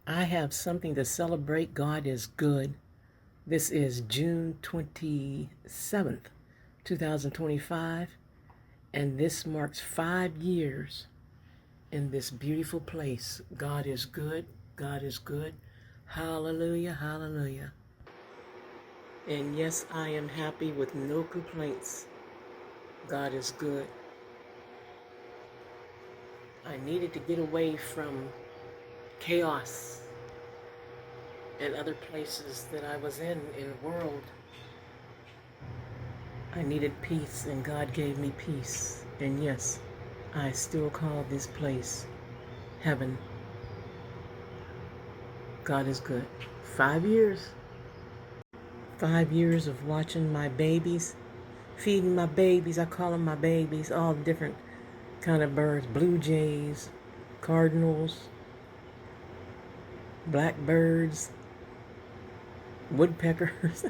I have something to celebrate. God is good. This is June 27th, 2025, and this marks 5 years in this beautiful place. God is good. God is good. Hallelujah. Hallelujah. And yes, I am happy with no complaints. God is good. I needed to get away from chaos and other places that I was in the world. I needed peace, and God gave me peace. And yes, I still call this place heaven. God is good. 5 years. 5 years of watching my babies, feeding my babies. I call them my babies, all different kind of birds, blue jays, cardinals, blackbirds, woodpeckers.